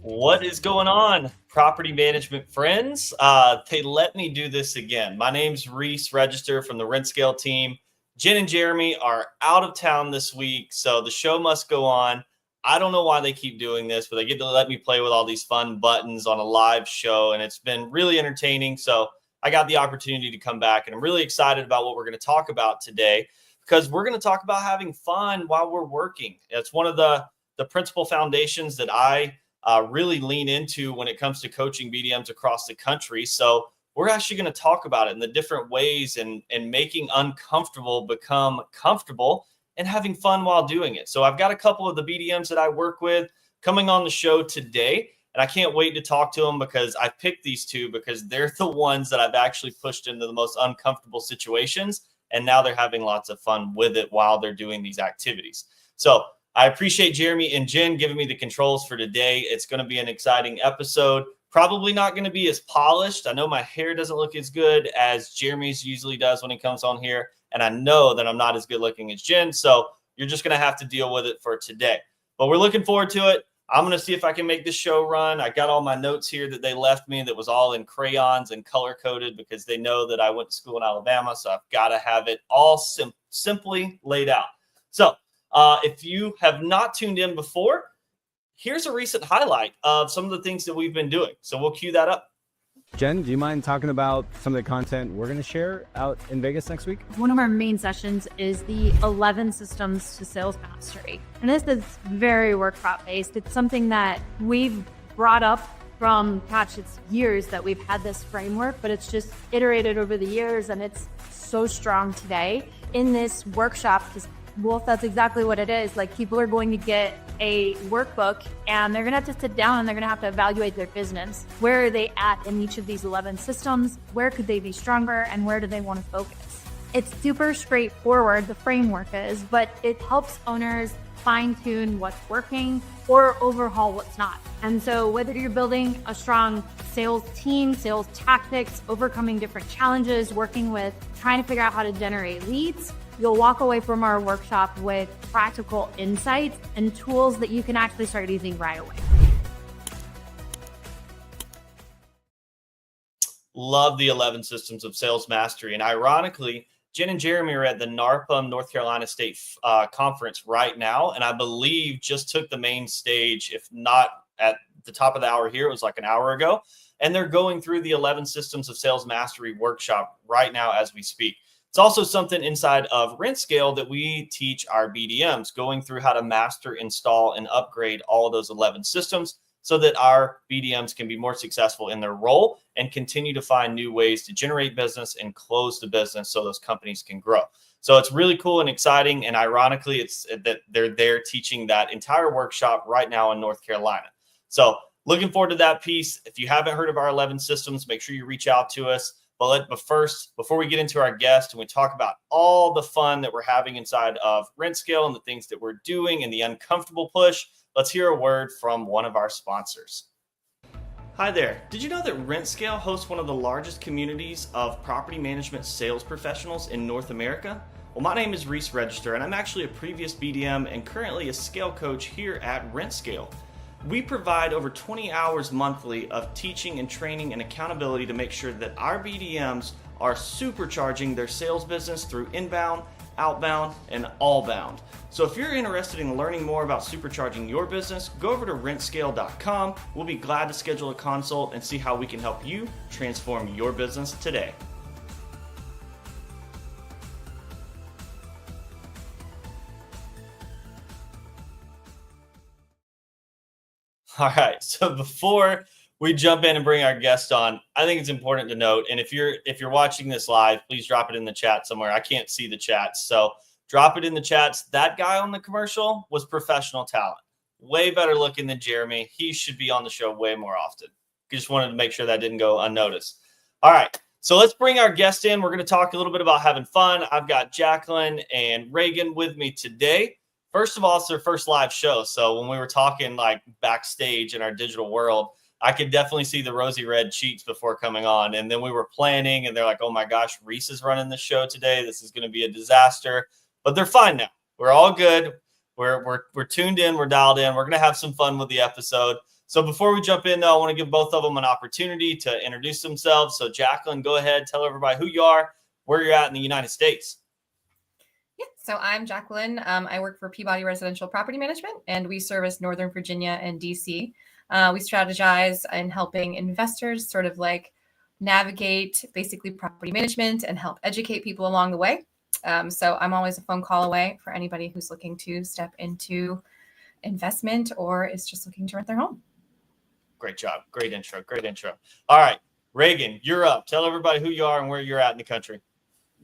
What is going on, property management friends? They let me do this again. My name's Reece Register from the Rent Scale team. Jen and Jeremy are out of town this week, so the show must go on. I don't know why they keep doing this, but they get to let me play with all these fun buttons on a live show, and it's been really entertaining. So I got the opportunity to come back, and I'm really excited about what we're going to talk about today because we're going to talk about having fun while we're working. It's one of the principal foundations that I really lean into when it comes to coaching BDMs across the country. So we're actually going to talk about it in the different ways and making uncomfortable become comfortable and having fun while doing it. So I've got a couple of the BDMs that I work with coming on the show today, and I can't wait to talk to them because I picked these two because they're the ones that I've actually pushed into the most uncomfortable situations, and now they're having lots of fun with it while they're doing these activities. So I appreciate Jeremy and Jen giving me the controls for today. It's going to be an exciting episode. Probably not going to be as polished. I know my hair doesn't look as good as Jeremy's usually does when he comes on here. And I know that I'm not as good looking as Jen. So you're just going to have to deal with it for today. But we're looking forward to it. I'm going to see if I can make this show run. I got all my notes here that they left me that was all in crayons and color-coded because they know that I went to school in Alabama. So I've got to have it all simply laid out. So if you have not tuned in before, here's a recent highlight of some of the things that we've been doing. So we'll cue that up. Jen, do you mind talking about some of the content we're going to share out in Vegas next week? One of our main sessions is the 11 systems to sales mastery. And this is very workshop based. It's something that we've brought up from, it's years that we've had this framework, but it's just iterated over the years and it's so strong today. In this workshop, Wolf, that's exactly what it is. Like, people are going to get a workbook and they're going to have to sit down and they're going to have to evaluate their business. Where are they at in each of these 11 systems? Where could they be stronger and where do they want to focus? It's super straightforward, the framework is, but it helps owners fine tune what's working or overhaul what's not. And so whether you're building a strong sales team, sales tactics, overcoming different challenges, working with trying to figure out how to generate leads, you'll walk away from our workshop with practical insights and tools that you can actually start using right away. Love the 11 systems of sales mastery. And ironically, Jen and Jeremy are at the NARPM North Carolina State Conference right now. And I believe just took the main stage, if not at the top of the hour here, it was like an hour ago. And they're going through the 11 systems of sales mastery workshop right now as we speak. It's also something inside of Rent Scale that we teach our BDMs, going through how to master, install, and upgrade all of those 11 systems so that our BDMs can be more successful in their role and continue to find new ways to generate business and close the business so those companies can grow. So it's really cool and exciting. And ironically, it's that they're there teaching that entire workshop right now in North Carolina. So looking forward to that piece. If you haven't heard of our 11 systems, make sure you reach out to us. But first, before we get into our guest and we talk about all the fun that we're having inside of Rent Scale and the things that we're doing and the uncomfortable push, let's hear a word from one of our sponsors. Hi there. Did you know that Rent Scale hosts one of the largest communities of property management sales professionals in North America? Well, my name is Reece Register, and I'm actually a previous BDM and currently a scale coach here at Rent Scale. We provide over 20 hours monthly of teaching and training and accountability to make sure that our BDMs are supercharging their sales business through inbound, outbound, and allbound. So if you're interested in learning more about supercharging your business, go over to rentscale.com. We'll be glad to schedule a consult and see how we can help you transform your business today. All right, so before we jump in and bring our guest on, I think it's important to note, and if you're watching this live, please drop it in the chat somewhere. I can't see the chats, so drop it in the chats. That guy on the commercial was professional talent. Way better looking than Jeremy. He should be on the show way more often. Just wanted to make sure that didn't go unnoticed. All right, so let's bring our guest in. We're going to talk a little bit about having fun. I've got Jacqueline and Reagan with me today. First of all, it's their first live show. So when we were talking like backstage in our digital world, I could definitely see the rosy red cheeks before coming on. And then we were planning and they're like, oh my gosh, Reece is running the show today. This is going to be a disaster, but they're fine now. We're all good. We're tuned in. We're dialed in. We're going to have some fun with the episode. So before we jump in, though, I want to give both of them an opportunity to introduce themselves. So Jacqueline, go ahead, tell everybody who you are, where you're at in the United States. Yeah, so I'm Jacqueline. I work for Peabody Residential Property Management, and we service Northern Virginia and DC. We strategize in helping investors sort of like navigate basically property management and help educate people along the way. So I'm always a phone call away for anybody who's looking to step into investment or is just looking to rent their home. Great job. Great intro. Great intro. All right, Reagan, you're up. Tell everybody who you are and where you're at in the country.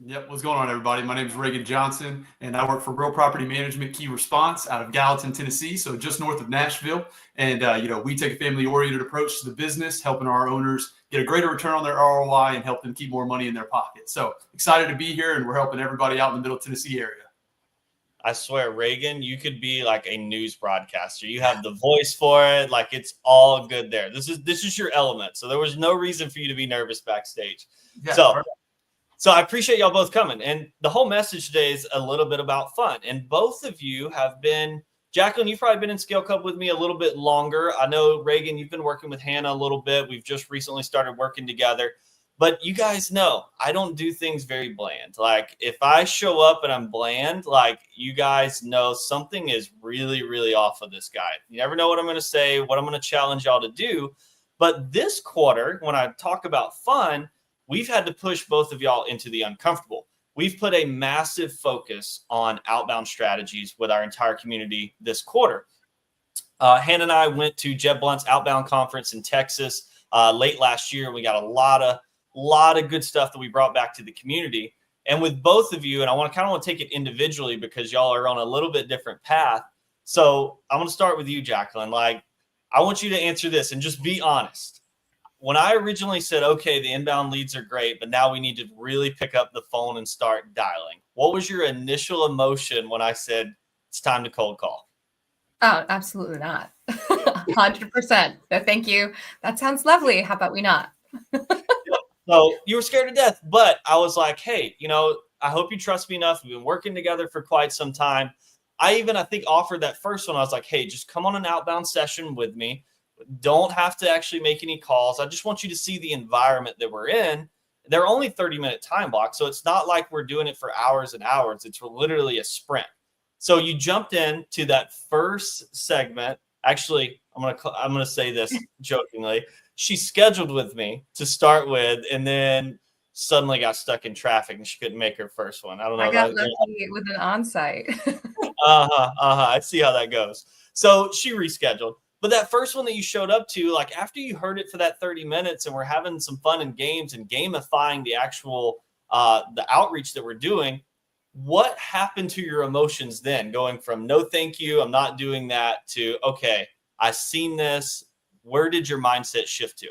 Yep. What's going on, everybody? My name is Reagan Johnson, and I work for Real Property Management Key Response out of Gallatin, Tennessee, so just north of Nashville. And, we take a family-oriented approach to the business, helping our owners get a greater return on their ROI and help them keep more money in their pocket. So excited to be here, and we're helping everybody out in the Middle Tennessee area. I swear, Reagan, you could be like a news broadcaster. You have the voice for it. Like, it's all good there. This is your element. So there was no reason for you to be nervous backstage. Yeah, So I appreciate y'all both coming. And the whole message today is a little bit about fun. And both of you have been, Jacqueline, you've probably been in ScaleClub with me a little bit longer. I know, Reagan, you've been working with Hannah a little bit. We've just recently started working together. But you guys know, I don't do things very bland. Like, if I show up and I'm bland, like, you guys know something is really, really off of this guy. You never know what I'm going to say, what I'm going to challenge y'all to do. But this quarter, when I talk about fun, we've had to push both of y'all into the uncomfortable. We've put a massive focus on outbound strategies with our entire community this quarter. Hannah and I went to Jeb Blunt's outbound conference in Texas late last year. We got a lot of good stuff that we brought back to the community. And with both of you, and I want to take it individually because y'all are on a little bit different path. So I'm going to start with you, Jacqueline. Like, I want you to answer this and just be honest. When I originally said, okay, the inbound leads are great, but now we need to really pick up the phone and start dialing, what was your initial emotion when I said it's time to cold call? Oh, absolutely not. 100%. No, thank you. That sounds lovely. How about we not? So you were scared to death, but I was like, hey, I hope you trust me enough. We've been working together for quite some time. I think offered that first one. I was like, hey, just come on an outbound session with me. Don't have to actually make any calls. I just want you to see the environment that we're in. They're only 30-minute time blocks, so it's not like we're doing it for hours and hours. It's literally a sprint. So you jumped into that first segment. Actually, I'm gonna say this jokingly. She scheduled with me to start with, and then suddenly got stuck in traffic, and she couldn't make her first one. I don't know. I got lucky with an on-site. I see how that goes. So she rescheduled. But that first one that you showed up to, like, after you heard it for that 30 minutes and we're having some fun and games and gamifying the actual the outreach that we're doing, what happened to your emotions then, going from no thank you, I'm not doing that, to okay, I've seen this? Where did your mindset shift to?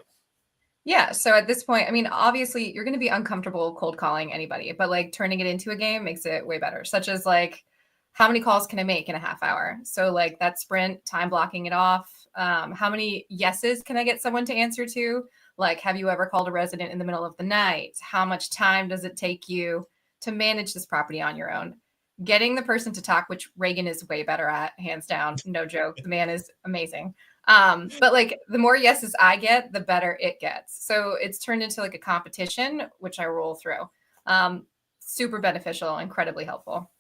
Yeah. So at this point, I mean, obviously you're going to be uncomfortable cold calling anybody, but like turning it into a game makes it way better, such as like, how many calls can I make in a half hour? So like that sprint, time blocking it off. How many yeses can I get someone to answer to? Like, have you ever called a resident in the middle of the night? How much time does it take you to manage this property on your own? Getting the person to talk, which Reagan is way better at, hands down, no joke. The man is amazing. But like the more yeses I get, the better it gets. So it's turned into like a competition, which I roll through. Super beneficial, incredibly helpful.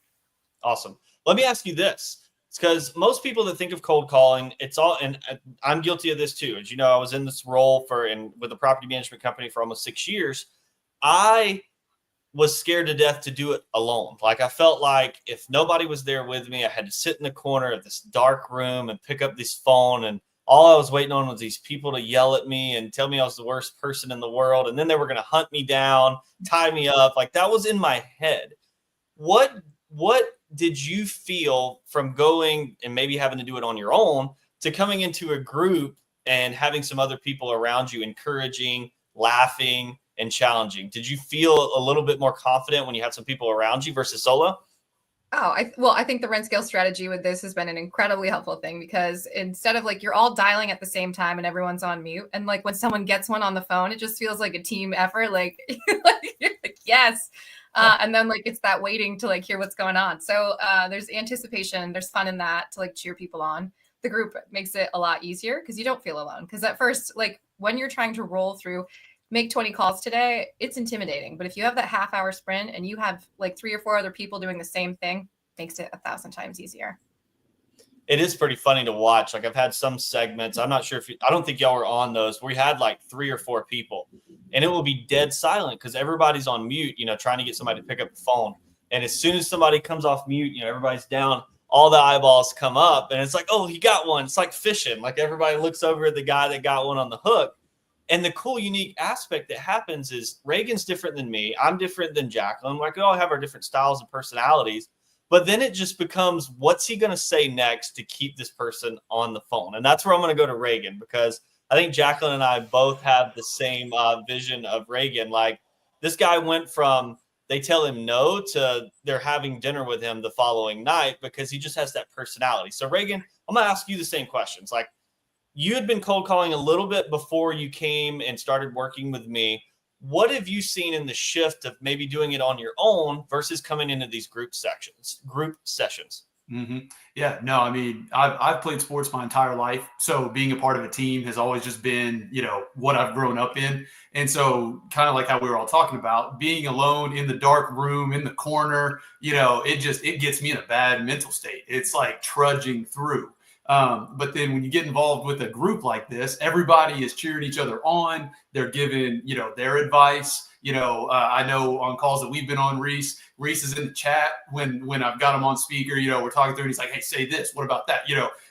Awesome. Let me ask you this. It's because most people that think of cold calling, it's all, and I'm guilty of this too. As you know, I was in this role with a property management company for almost 6 years. I was scared to death to do it alone. Like, I felt like if nobody was there with me, I had to sit in the corner of this dark room and pick up this phone. And all I was waiting on was these people to yell at me and tell me I was the worst person in the world. And then they were going to hunt me down, tie me up. Like, that was in my head. What did you feel from going and maybe having to do it on your own to coming into a group and having some other people around you encouraging, laughing, and challenging? Did you feel a little bit more confident when you had some people around you versus solo? Oh, I think the rent scale strategy with this has been an incredibly helpful thing, because instead of like you're all dialing at the same time and everyone's on mute, and like when someone gets one on the phone, it just feels like a team effort. Like, you're like yes. And then like it's that waiting to like hear what's going on. So there's anticipation, there's fun in that to like cheer people on. the group makes it a lot easier because you don't feel alone. Because at first, like when you're trying to roll through, make 20 calls today, it's intimidating. But if you have that half-hour sprint and you have like 3 or 4 other people doing the same thing, makes it 1,000 times easier. It is pretty funny to watch. Like I've had some segments. I'm not sure if I don't think y'all were on those. We had like 3 or 4 people, and it will be dead silent because everybody's on mute, trying to get somebody to pick up the phone. And as soon as somebody comes off mute, everybody's down. All the eyeballs come up, and it's like, oh, he got one. It's like fishing. Like everybody looks over at the guy that got one on the hook. And the cool, unique aspect that happens is Reagan's different than me. I'm different than Jacqueline. Like we all have our different styles and personalities. But then it just becomes, what's he going to say next to keep this person on the phone? And that's where I'm going to go to Reagan, because I think Jacqueline and I both have the same vision of Reagan. Like this guy went from they tell him no to they're having dinner with him the following night because he just has that personality. So Reagan, I'm going to ask you the same questions. Like you had been cold calling a little bit before you came and started working with me. What have you seen in the shift of maybe doing it on your own versus coming into these group sessions? Mm-hmm. Yeah, no, I mean, I've played sports my entire life. So being a part of a team has always just been, what I've grown up in. And so kind of like how we were all talking about, being alone in the dark room, in the corner, it gets me in a bad mental state. It's like trudging through. But then when you get involved with a group like this, everybody is cheering each other on. They're giving, their advice. I know on calls that we've been on, Reece is in the chat when I've got him on speaker, we're talking through and he's like, hey, say this, what about that?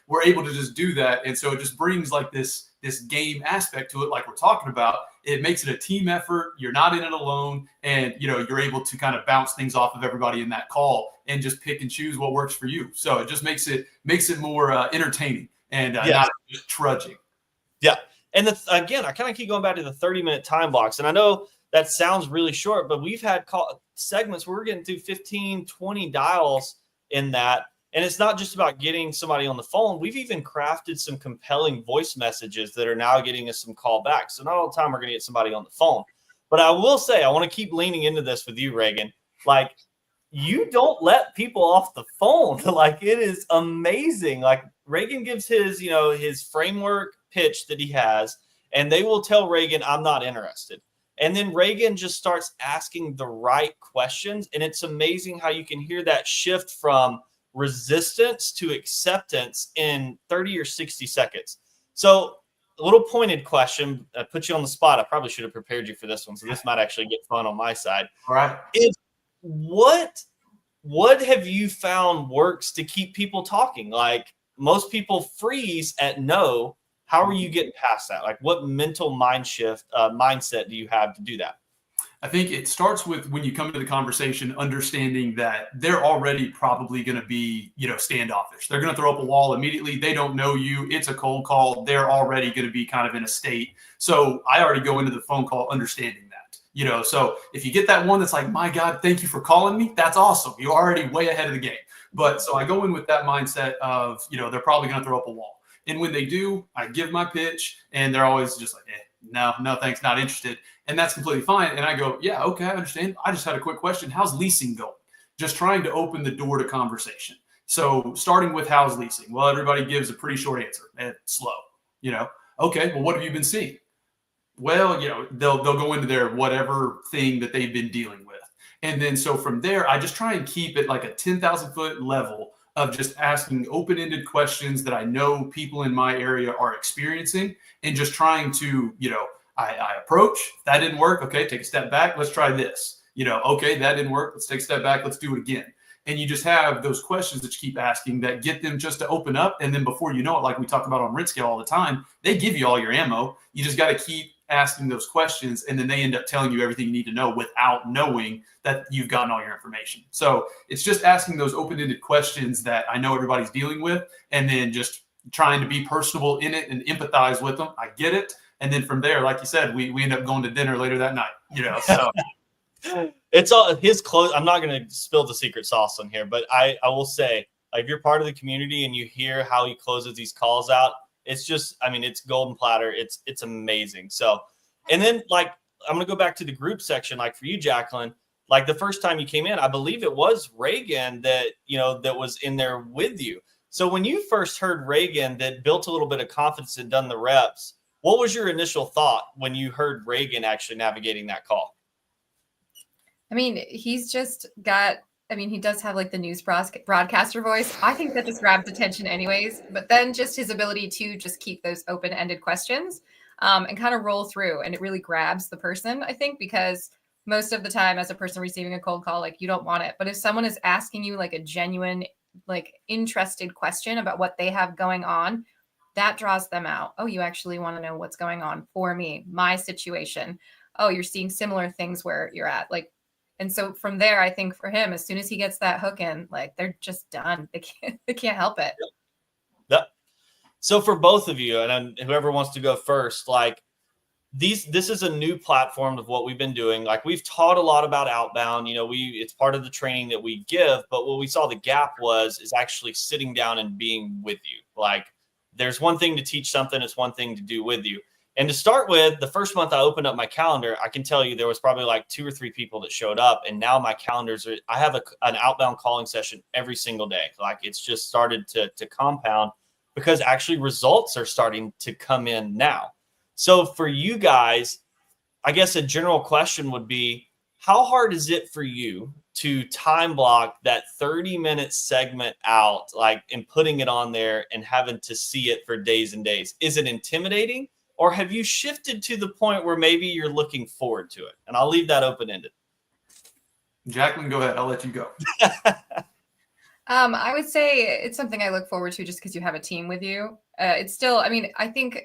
We're able to just do that. And so it just brings like this game aspect to it. Like we're talking about, it makes it a team effort. You're not in it alone. And, you're able to kind of bounce things off of everybody in that call and just pick and choose what works for you. So it just makes it more entertaining and not just trudging. Yeah. And again, I kind of keep going back to the 30-minute time blocks. And I know that sounds really short, but we've had segments where we're getting through 15, 20 dials in that. And it's not just about getting somebody on the phone. We've even crafted some compelling voice messages that are now getting us some callbacks. So not all the time we're going to get somebody on the phone. But I will say, I want to keep leaning into this with you, Reagan. Like, you don't let people off the phone. Like, it is amazing. Like, Reagan gives his, his framework pitch that he has, and they will tell Reagan, I'm not interested. And then Reagan just starts asking the right questions. And it's amazing how you can hear that shift from resistance to acceptance in 30 or 60 seconds. So a little pointed question, I put you on the spot. I probably should have prepared you for this one. So this might actually get fun on my side. All right. Is what have you found works to keep people talking? Like most people freeze at no. How are you getting past that? Like what mental mindset do you have to do that? I think it starts with when you come into the conversation, understanding that they're already probably going to be, standoffish. They're going to throw up a wall immediately. They don't know you. It's a cold call. They're already going to be kind of in a state. So I already go into the phone call understanding that, so if you get that one that's like, my God, thank you for calling me. That's awesome. You're already way ahead of the game. But so I go in with that mindset of, they're probably going to throw up a wall. And when they do, I give my pitch and they're always just like, no, thanks, not interested. And that's completely fine. And I go, yeah, okay, I understand. I just had a quick question. How's leasing going? Just trying to open the door to conversation. So starting with how's leasing? Well, everybody gives a pretty short answer. Slow, Okay, well, what have you been seeing? Well, they'll go into their whatever thing that they've been dealing with. And then so from there, I just try and keep it like a 10,000 foot level of just asking open-ended questions that I know people in my area are experiencing and just trying to, I approach. If that didn't work, okay, take a step back. Let's try this. Okay, that didn't work. Let's take a step back. Let's do it again. And you just have those questions that you keep asking that get them just to open up. And then before you know it, like we talk about on RentScale all the time, they give you all your ammo. You just got to keep asking those questions. And then they end up telling you everything you need to know without knowing that you've gotten all your information. So it's just asking those open-ended questions that I know everybody's dealing with, and then just trying to be personable in it and empathize with them. I get it. And then from there, like you said, we end up going to dinner later that night, so. It's all his close. I'm not going to spill the secret sauce on here, but I will say, like, if you're part of the community and you hear how he closes these calls out, it's just, it's golden platter. It's amazing. So, and then like, I'm going to go back to the group section. Like for you, Jacqueline, like the first time you came in, I believe it was Reagan that, that was in there with you. So when you first heard Reagan that built a little bit of confidence and done the reps, what was your initial thought when you heard Reagan actually navigating that call? I mean, he's just got, I mean, he does have like the news broadcaster voice. I think that just grabs attention anyways, but then just his ability to just keep those open-ended questions and kind of roll through, and it really grabs the person, I think, because most of the time as a person receiving a cold call, like you don't want it. But if someone is asking you like a genuine, like interested question about what they have going on, that draws them out. Oh, you actually want to know what's going on for me, my situation. Oh, you're seeing similar things where you're at. Like, and so from there, I think for him, as soon as he gets that hook in, like they're just done. They can't help it. Yep. So for both of you, and whoever wants to go first, like this is a new platform of what we've been doing. Like we've taught a lot about outbound, it's part of the training that we give, but what we saw the gap is actually sitting down and being with you. Like there's one thing to teach something, it's one thing to do with you. And to start with, the first month I opened up my calendar, I can tell you there was probably like 2 or 3 people that showed up. And now my I have an outbound calling session every single day. Like it's just started to compound because actually results are starting to come in now. So for you guys, I guess a general question would be, how hard is it for you to time block that 30-minute segment out, like, and putting it on there and having to see it for days and days? Is it intimidating? Or have you shifted to the point where maybe you're looking forward to it? And I'll leave that open-ended. Jacqueline, go ahead. I'll let you go. I would say it's something I look forward to just because you have a team with you. It's still, I mean, I think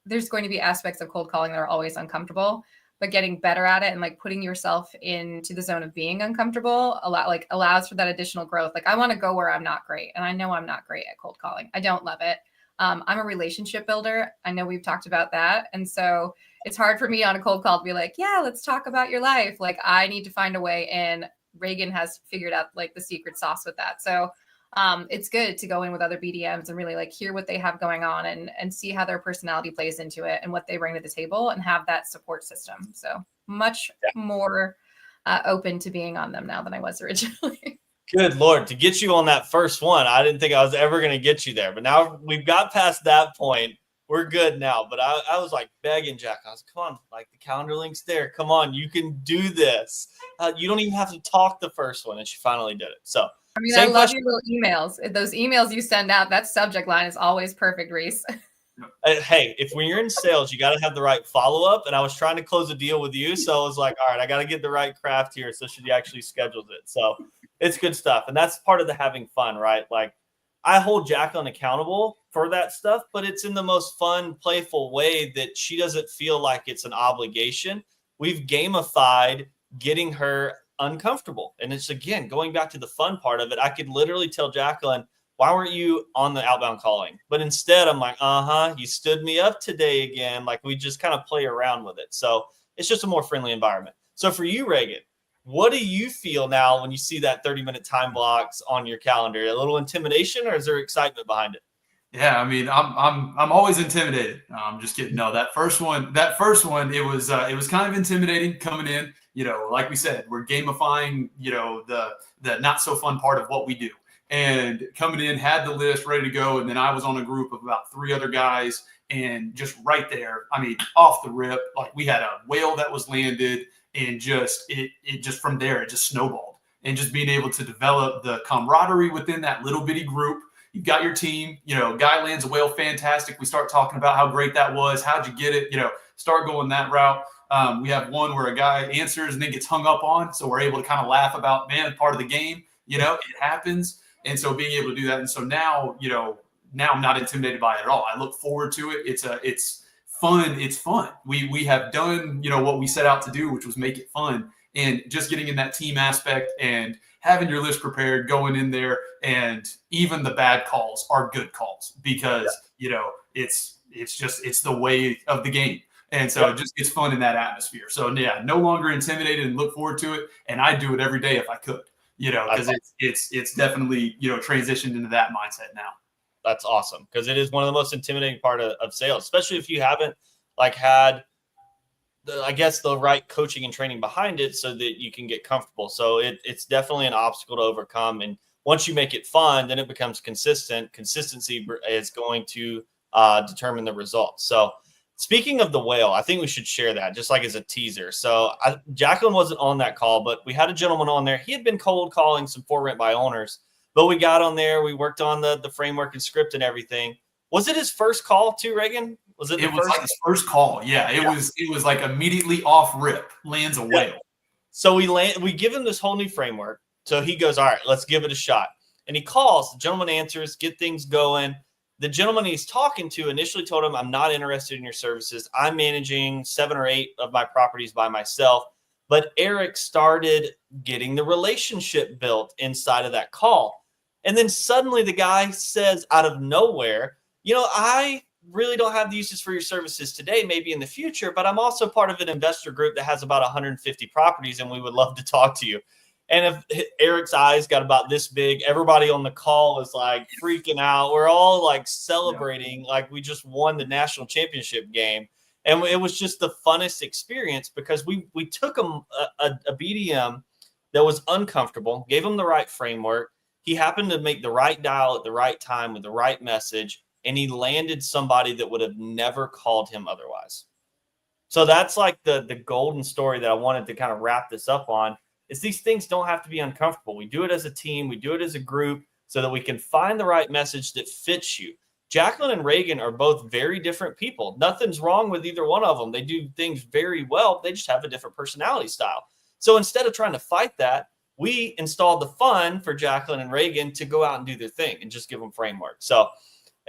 there's going to be aspects of cold calling that are always uncomfortable, but getting better at it and like putting yourself into the zone of being uncomfortable allows for that additional growth. Like I want to go where I'm not great. And I know I'm not great at cold calling. I don't love it. I'm a relationship builder. I know we've talked about that. And so it's hard for me on a cold call to be like, yeah, let's talk about your life. Like I need to find a way, and Reagan has figured out like the secret sauce with that. So it's good to go in with other BDMs and really like hear what they have going on and see how their personality plays into it and what they bring to the table and have that support system. So much more open to being on them now than I was originally. Good Lord, to get you on that first one, I didn't think I was ever going to get you there. But now we've got past that point. We're good now. But I was like begging Jack. I was, come on, like the calendar link's there. Come on, you can do this. You don't even have to talk the first one. And she finally did it. So, I mean, I love your little emails. Those emails you send out, that subject line is always perfect, Reece. Hey, when you're in sales, you got to have the right follow-up. And I was trying to close a deal with you. So I was like, all right, I got to get the right craft here. So she actually schedules it. So it's good stuff. And that's part of the having fun, right? Like I hold Jacqueline accountable for that stuff, but it's in the most fun, playful way that she doesn't feel like it's an obligation. We've gamified getting her uncomfortable. And it's, again, going back to the fun part of it. I could literally tell Jacqueline, why weren't you on the outbound calling? But instead I'm like, you stood me up today again. Like we just kind of play around with it. So it's just a more friendly environment. So for you, Reagan, what do you feel now when you see that 30-minute time blocks on your calendar? A little intimidation, or is there excitement behind it? Yeah, I mean, I'm always intimidated. I'm just kidding. No, that first one, it was kind of intimidating coming in. Like we said, we're gamifying, the not so fun part of what we do. And coming in, had the list ready to go, and then I was on a group of about 3 other guys, and just right there, I mean, off the rip, like we had a whale that was landed, and just it just from there it just snowballed. And just being able to develop the camaraderie within that little bitty group. You've got your team, guy lands a whale, fantastic. We start talking about how great that was. How'd you get it? Start going that route. We have one where a guy answers and then gets hung up on. So we're able to kind of laugh about, man, part of the game, it happens. And so being able to do that. And so now, now I'm not intimidated by it at all. I look forward to it. It's fun. It's fun. We have done, what we set out to do, which was make it fun. And just getting in that team aspect and having your list prepared, going in there, and even the bad calls are good calls because, it's the way of the game. And so it just gets fun in that atmosphere. So yeah, no longer intimidated and look forward to it. And I do it every day if I could, because it's definitely, transitioned into that mindset now. That's awesome. Because it is one of the most intimidating part of sales, especially if you haven't had the right coaching and training behind it so that you can get comfortable. So it's definitely an obstacle to overcome. And once you make it fun, then it becomes consistent. Consistency is going to determine the results. So speaking of the whale, I think we should share that just like as a teaser. So Jacqueline wasn't on that call, but we had a gentleman on there. He had been cold calling some for rent by owners, but we got on there. We worked on the framework and script and everything. Was it his first call too, Reagan? Was it? It was like his first call. Yeah, it was like immediately off rip, lands a whale. So we give him this whole new framework. So he goes, all right, let's give it a shot. And he calls, the gentleman answers, get things going. The gentleman he's talking to initially told him, I'm not interested in your services. I'm managing 7 or 8 of my properties by myself. But Eric started getting the relationship built inside of that call. And then suddenly the guy says out of nowhere, I really don't have the uses for your services today, maybe in the future, but I'm also part of an investor group that has about 150 properties and we would love to talk to you. And if Eric's eyes got about this big, everybody on the call was like freaking out. We're all like celebrating like we just won the national championship game. And it was just the funnest experience because we took him a BDM that was uncomfortable, gave him the right framework. He happened to make the right dial at the right time with the right message, and he landed somebody that would have never called him otherwise. So that's like the golden story that I wanted to kind of wrap this up on. Is these things don't have to be uncomfortable. We do it as a team. We do it as a group so that we can find the right message that fits you. Jacqueline and Reagan are both very different people. Nothing's wrong with either one of them. They do things very well. They just have a different personality style. So instead of trying to fight that, we installed the fun for Jacqueline and Reagan to go out and do their thing and just give them framework. So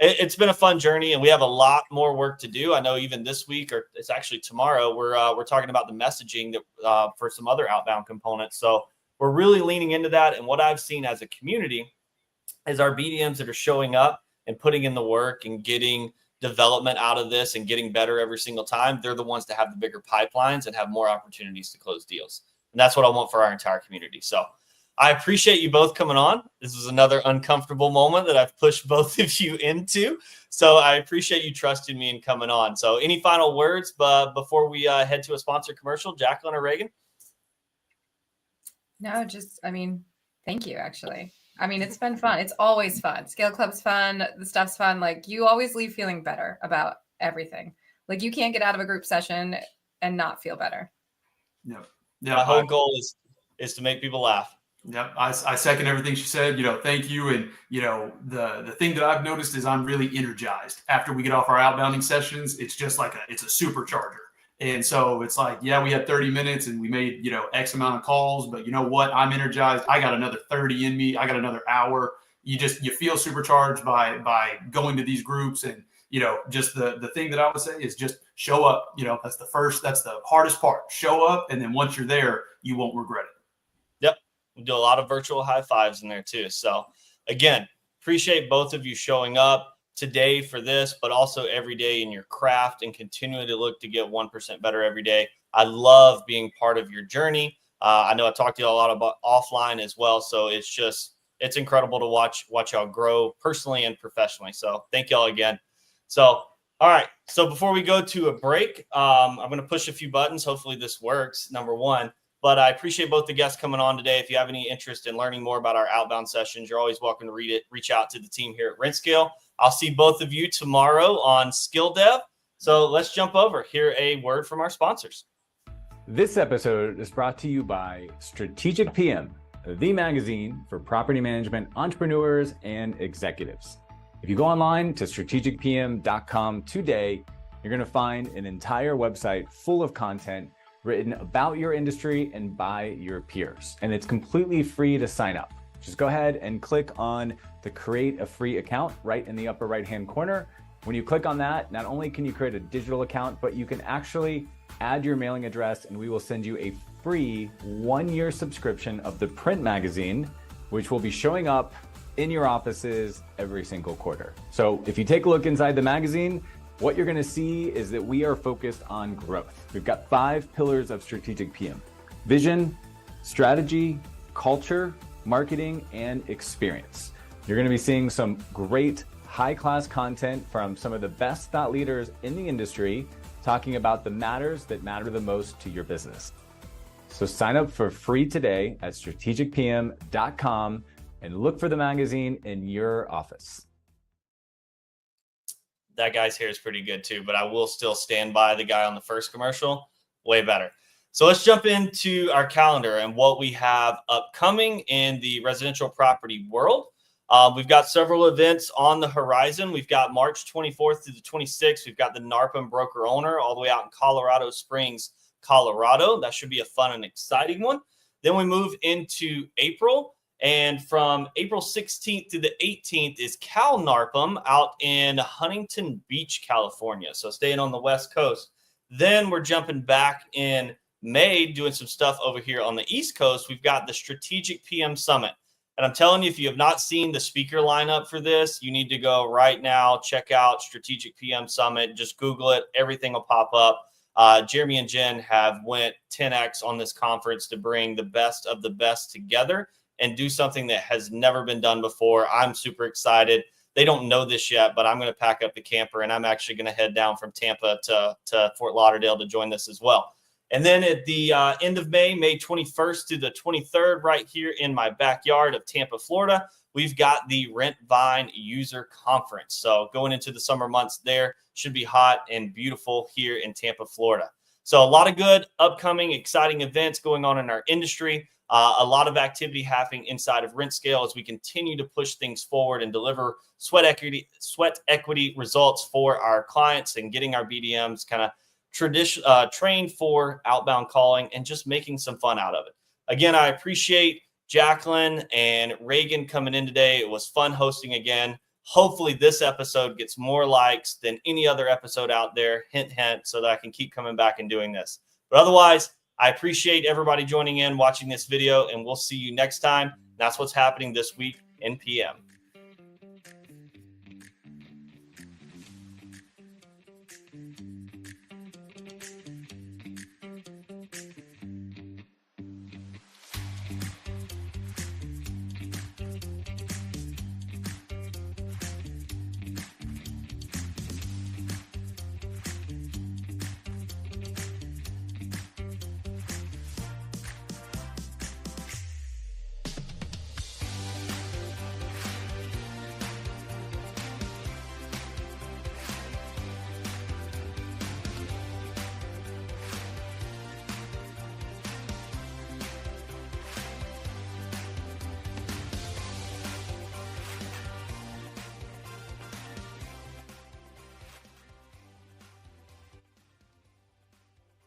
it's been a fun journey, and we have a lot more work to do. I know even this week, or it's actually tomorrow, we're talking about the messaging that for some other outbound components. So we're really leaning into that. And what I've seen as a community is our BDMs that are showing up and putting in the work and getting development out of this and getting better every single time. They're the ones that have the bigger pipelines and have more opportunities to close deals. And that's what I want for our entire community. So I appreciate you both coming on. This was another uncomfortable moment that I've pushed both of you into. So I appreciate you trusting me and coming on. So any final words before we head to a sponsor commercial, Jacqueline or Reagan? No, thank you, actually. It's been fun. It's always fun. ScaleClub's fun. The stuff's fun. Like, you always leave feeling better about everything. Like, you can't get out of a group session and not feel better. Yeah. My whole goal is to make people laugh. Yep, I second everything she said. Thank you. And the thing that I've noticed is I'm really energized after we get off our outbounding sessions. It's just like it's a supercharger. And so it's like, yeah, we had 30 minutes and we made X amount of calls, but you know what? I'm energized. I got another 30 in me. I got another hour. You feel supercharged by going to these groups. And just the thing that I would say is just show up. That's the hardest part. Show up, and then once you're there, you won't regret it. We do a lot of virtual high fives in there too. So again, appreciate both of you showing up today for this, but also every day in your craft and continuing to look to get 1% better every day. I love being part of your journey. I know I talked to you a lot about offline as well. So it's incredible to watch y'all grow personally and professionally. So thank y'all again. So, all right. So before we go to a break, I'm going to push a few buttons. Hopefully this works. Number one. But I appreciate both the guests coming on today. If you have any interest in learning more about our outbound sessions, you're always welcome to reach out to the team here at RentScale. I'll see both of you tomorrow on Skill Dev. So let's jump over. Hear a word from our sponsors. This episode is brought to you by Strategic PM, the magazine for property management entrepreneurs and executives. If you go online to strategicpm.com today, you're going to find an entire website full of content written about your industry and by your peers. And it's completely free to sign up. Just go ahead and click on the create a free account right in the upper right-hand corner. When you click on that, not only can you create a digital account, but you can actually add your mailing address and we will send you a free 1-year subscription of the print magazine, which will be showing up in your offices every single quarter. So if you take a look inside the magazine, what you're going to see is that we are focused on growth. We've got 5 pillars of Strategic PM: vision, strategy, culture, marketing, and experience. You're going to be seeing some great high-class content from some of the best thought leaders in the industry talking about the matters that matter the most to your business. So sign up for free today at strategicpm.com and look for the magazine in your office. That guy's hair is pretty good too, but I will still stand by the guy on the first commercial. Way better. So let's jump into our calendar and what we have upcoming in the residential property world. We've got several events on the horizon. We've got March 24th through the 26th. We've got the NARPM Broker Owner all the way out in Colorado Springs, Colorado. That should be a fun and exciting one. Then we move into April. And from April 16th to the 18th is Cal NARPM out in Huntington Beach, California. So staying on the West Coast. Then we're jumping back in May, doing some stuff over here on the East Coast. We've got the Strategic PM Summit. And I'm telling you, if you have not seen the speaker lineup for this, you need to go right now. Check out Strategic PM Summit. Just Google it. Everything will pop up. Jeremy and Jen have went 10x on this conference to bring the best of the best together and do something that has never been done before. I'm super excited. They don't know this yet, but I'm going to pack up the camper, and I'm actually going to head down from Tampa to Fort Lauderdale to join this as well. And then at the end of May, May 21st to the 23rd, right here in my backyard of Tampa, Florida, we've got the Rent Vine User Conference. So going into the summer months there, should be hot and beautiful here in Tampa, Florida. So a lot of good upcoming, exciting events going on in our industry. A lot of activity happening inside of RentScale as we continue to push things forward and deliver sweat equity results for our clients and getting our BDMs kind of trained for outbound calling and just making some fun out of it. Again, I appreciate Jacqueline and Reagan coming in today. It was fun hosting again. Hopefully this episode gets more likes than any other episode out there. Hint, hint, so that I can keep coming back and doing this. But otherwise, I appreciate everybody joining in, watching this video, and we'll see you next time. That's what's happening this week in PM.